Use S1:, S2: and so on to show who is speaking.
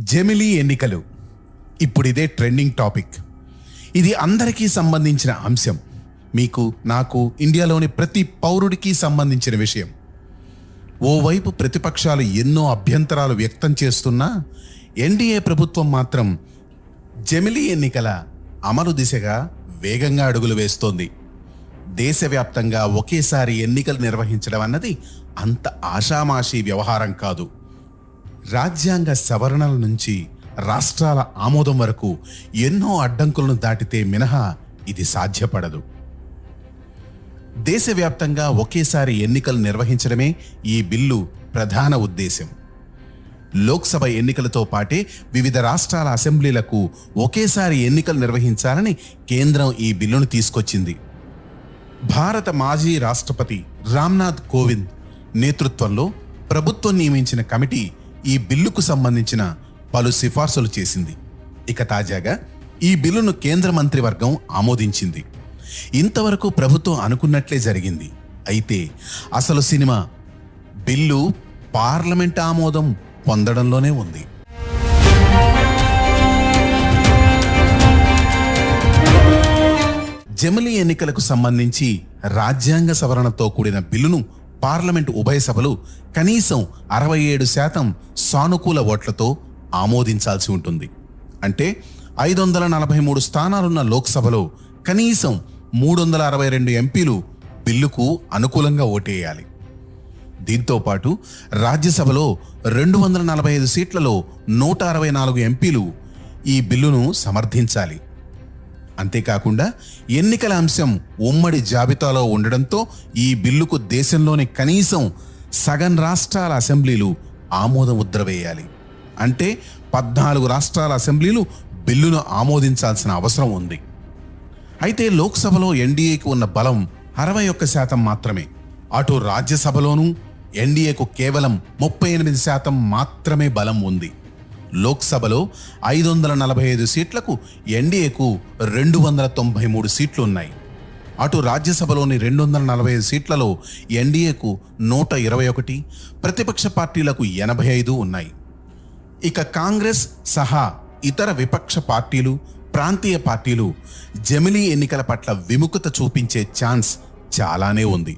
S1: జెమిలీ ఎన్నికలు ఇప్పుడు ఇదే ట్రెండింగ్ టాపిక్. ఇది అందరికీ సంబంధించిన అంశం. మీకు, నాకు, ఇండియాలోని ప్రతి పౌరుడికి సంబంధించిన విషయం. ఓవైపు ప్రతిపక్షాలు ఎన్నో అభ్యంతరాలు వ్యక్తం చేస్తున్నా ఎన్డీఏ ప్రభుత్వం మాత్రం జెమిలీ ఎన్నికల అమలు దిశగా వేగంగా అడుగులు వేస్తోంది. దేశవ్యాప్తంగా ఒకేసారి ఎన్నికలు నిర్వహించడం అన్నది అంత ఆషామాషీ వ్యవహారం కాదు. రాజ్యాంగ సవరణల నుంచి రాష్ట్రాల ఆమోదం వరకు ఎన్నో అడ్డంకులను దాటితే మినహా ఇది సాధ్యపడదు. దేశవ్యాప్తంగా ఒకేసారి ఎన్నికలు నిర్వహించడమే ఈ బిల్లు ప్రధాన ఉద్దేశం. లోక్సభ ఎన్నికలతో పాటే వివిధ రాష్ట్రాల అసెంబ్లీలకు ఒకేసారి ఎన్నికలు నిర్వహించాలని కేంద్రం ఈ బిల్లును తీసుకొచ్చింది. భారత మాజీ రాష్ట్రపతి రామ్నాథ్ కోవింద్ నేతృత్వంలో ప్రభుత్వం నియమించిన కమిటీ ఈ బిల్లుకు సంబంధించిన పలు సిఫార్సులు చేసింది. ఇక తాజాగా ఈ బిల్లును కేంద్ర మంత్రివర్గం ఆమోదించింది. ఇంతవరకు ప్రభుత్వం అనుకున్నట్లే జరిగింది. అయితే అసలు సినిమా బిల్లు పార్లమెంట్ ఆమోదం పొందడంలోనే ఉంది. జెమిలీ ఎన్నికలకు సంబంధించి రాజ్యాంగ సవరణతో కూడిన బిల్లును పార్లమెంటు ఉభయ సభలు కనీసం 67% సానుకూల ఓట్లతో ఆమోదించాల్సి ఉంటుంది. అంటే 543 స్థానాలున్న లోక్సభలో కనీసం 362 ఎంపీలు బిల్లుకు అనుకూలంగా ఓటేయాలి. దీంతో పాటు రాజ్యసభలో 245 సీట్లలో 164 ఎంపీలు ఈ బిల్లును సమర్థించాలి. అంతేకాకుండా ఎన్నికల అంశం ఉమ్మడి జాబితాలో ఉండడంతో ఈ బిల్లుకు దేశంలోని కనీసం సగం రాష్ట్రాల అసెంబ్లీలు ఆమోద ముద్ర వేయాలి. అంటే 14 రాష్ట్రాల అసెంబ్లీలు బిల్లును ఆమోదించాల్సిన అవసరం ఉంది. అయితే లోక్సభలో ఎన్డీఏకు ఉన్న బలం 61% మాత్రమే. అటు రాజ్యసభలోనూ ఎన్డీఏకు కేవలం 38% మాత్రమే బలం ఉంది. లోక్సభలో 545 సీట్లకు ఎన్డీఏకు 293 సీట్లు ఉన్నాయి. అటు రాజ్యసభలోని 245 సీట్లలో ఎన్డీఏకు 121, ప్రతిపక్ష పార్టీలకు 85 ఉన్నాయి. ఇక కాంగ్రెస్ సహా ఇతర విపక్ష పార్టీలు, ప్రాంతీయ పార్టీలు జెమిలీ ఎన్నికల పట్ల విముఖత చూపించే ఛాన్స్ చాలానే ఉంది.